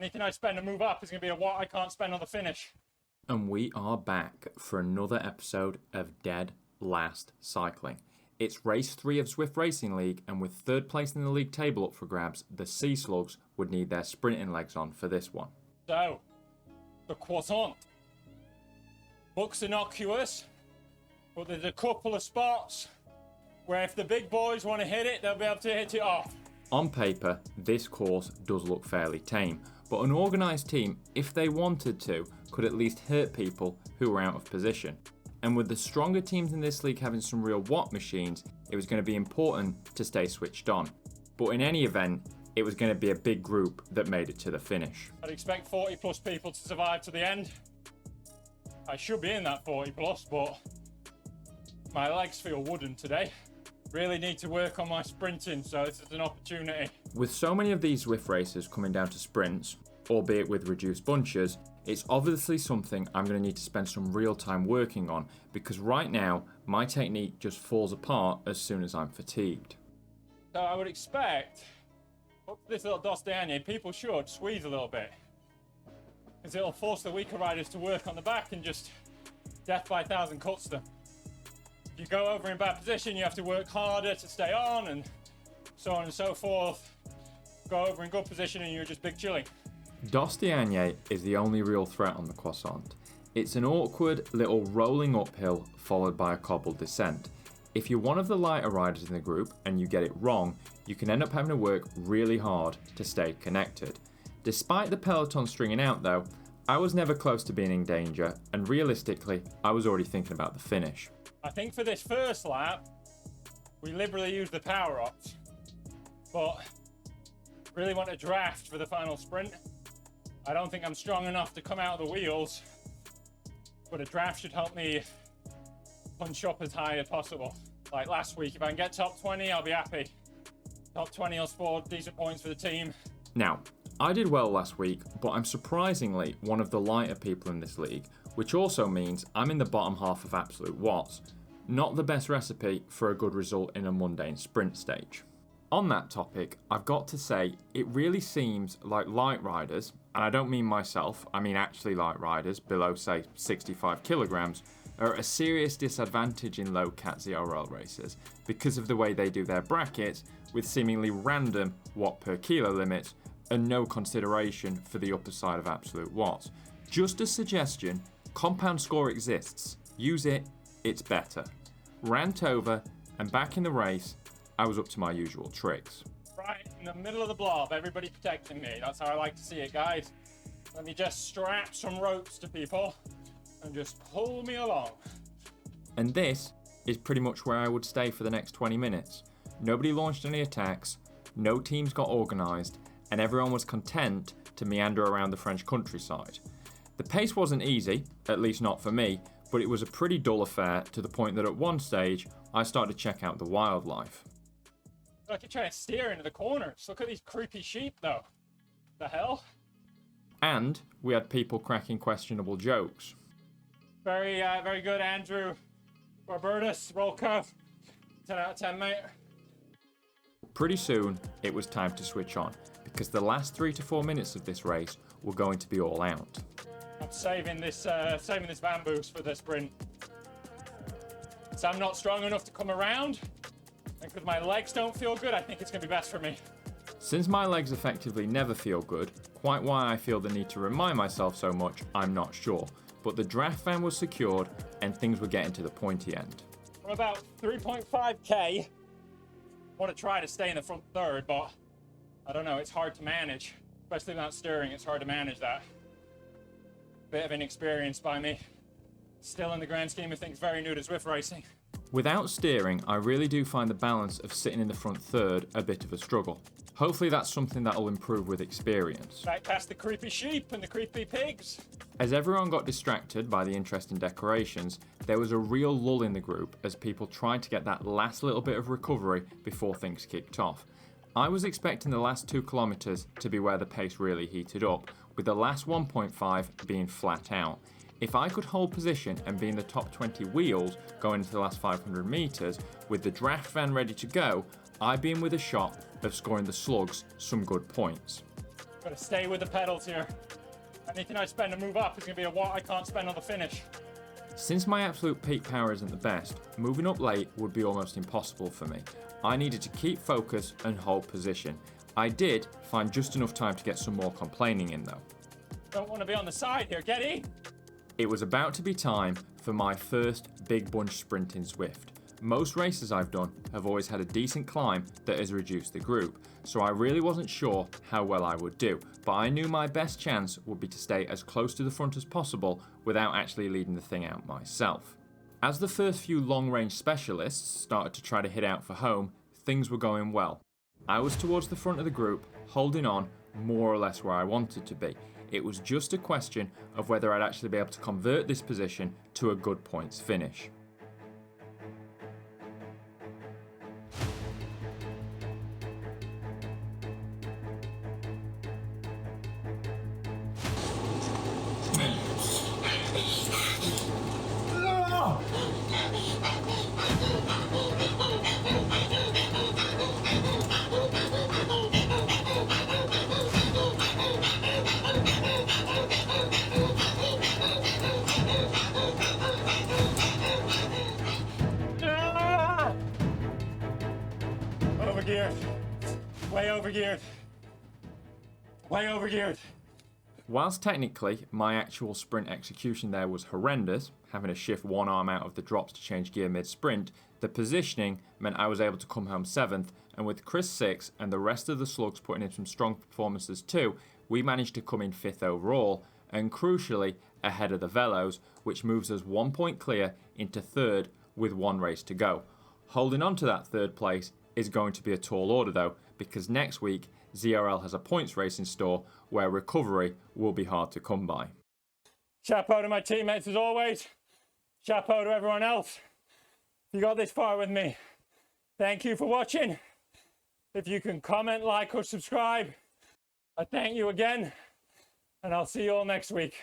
Anything I spend to move up is going to be a what I can't spend on the finish. And we are back for another episode of Dead Last Cycling. It's race 3 of Zwift Racing League, and with third place in the league table up for grabs, the Sea Slugs would need their sprinting legs on for this one. So, the Croissant. Looks innocuous, but there's a couple of spots where if the big boys want to hit it, they'll be able to hit it off. On paper, this course does look fairly tame, but an organised team, if they wanted to, could at least hurt people who were out of position. And with the stronger teams in this league having some real watt machines, it was going to be important to stay switched on. But in any event, it was going to be a big group that made it to the finish. I'd expect 40 plus people to survive to the end. I should be in that 40 plus, but my legs feel wooden today. Really need to work on my sprinting, so this is an opportunity. With so many of these Zwift races coming down to sprints, albeit with reduced bunches, it's obviously something I'm going to need to spend some real time working on, because right now my technique just falls apart as soon as I'm fatigued. So I would expect, up to this little Dostiane, people should squeeze a little bit, because it'll force the weaker riders to work on the back and just death by 1,000 cuts them. If you go over in bad position, you have to work harder to stay on, and so on and so forth. Go over in good position and you're just big chilling. Dostiane is the only real threat on the Croissant. It's an awkward little rolling uphill followed by a cobbled descent. If you're one of the lighter riders in the group and you get it wrong, you can end up having to work really hard to stay connected. Despite the peloton stringing out though, I was never close to being in danger, and realistically, I was already thinking about the finish. I think for this first lap, we liberally used the power-ups, but really want a draft for the final sprint. I don't think I'm strong enough to come out of the wheels, but a draft should help me punch up as high as possible. Like last week, if I can get top 20, I'll be happy. Top 20 will score decent points for the team. Now, I did well last week, but I'm surprisingly one of the lighter people in this league, which also means I'm in the bottom half of absolute watts. Not the best recipe for a good result in a mundane sprint stage. On that topic, I've got to say, it really seems like light riders, and I don't mean myself, I mean actually light riders below say 65 kilograms, are at a serious disadvantage in low cat ZRL races because of the way they do their brackets with seemingly random watt per kilo limits and no consideration for the upper side of absolute watts. Just a suggestion, compound score exists, use it, it's better. Rant over, and back in the race, I was up to my usual tricks. Right in the middle of the blob, everybody protecting me. That's how I like to see it, guys. Let me just strap some ropes to people and just pull me along. And this is pretty much where I would stay for the next 20 minutes. Nobody launched any attacks, no teams got organised, and everyone was content to meander around the French countryside. The pace wasn't easy, at least not for me, but it was a pretty dull affair to the point that at one stage I started to check out the wildlife. I could try to steer into the corners. Look at these creepy sheep, though. The hell? And we had people cracking questionable jokes. Very good, Andrew. Robertus, Rolko. 10 out of 10, mate. Pretty soon, it was time to switch on, because the last 3 to 4 minutes of this race were going to be all out. I'm saving this van boost for the sprint. So I'm not strong enough to come around. And because my legs don't feel good, I think it's going to be best for me. Since my legs effectively never feel good, quite why I feel the need to remind myself so much, I'm not sure. But the draft van was secured and things were getting to the pointy end. I'm about 3.5k. I want to try to stay in the front third, but I don't know, it's hard to manage. Especially without steering, it's hard to manage that. Bit of inexperience by me. Still in the grand scheme of things, very new to Zwift racing. Without steering, I really do find the balance of sitting in the front third a bit of a struggle. Hopefully that's something that'll improve with experience. Right past the creepy sheep and the creepy pigs. As everyone got distracted by the interesting decorations, there was a real lull in the group as people tried to get that last little bit of recovery before things kicked off. I was expecting the last 2 kilometres to be where the pace really heated up, with the last 1.5 being flat out. If I could hold position and be in the top 20 wheels going into the last 500 metres, with the draft van ready to go, I'd be in with a shot of scoring the Slugs some good points. Gotta stay with the pedals here. Anything I spend to move up is gonna be a what I can't spend on the finish. Since my absolute peak power isn't the best, moving up late would be almost impossible for me. I needed to keep focus and hold position. I did find just enough time to get some more complaining in though. Don't want to be on the side here, Getty. It was about to be time for my first big bunch sprint in Zwift. Most races I've done have always had a decent climb that has reduced the group, so I really wasn't sure how well I would do, but I knew my best chance would be to stay as close to the front as possible without actually leading the thing out myself. As the first few long-range specialists started to try to hit out for home, things were going well. I was towards the front of the group, holding on more or less where I wanted to be. It was just a question of whether I'd actually be able to convert this position to a good points finish. Overgeared. Way overgeared. Way overgeared. Whilst technically my actual sprint execution there was horrendous, having to shift one arm out of the drops to change gear mid-sprint, the positioning meant I was able to come home 7th, and with Chris 6th and the rest of the slugs putting in some strong performances too, we managed to come in 5th overall, and crucially ahead of the Velos, which moves us 1 point clear into 3rd with 1 race to go. Holding on to that 3rd place is going to be a tall order though, because next week ZRL has a points race in store where recovery will be hard to come by. Chapeau to my teammates as always. Chapeau to everyone else. You got this far with me. Thank you for watching. If you can comment, like or subscribe, I thank you again, and I'll see you all next week.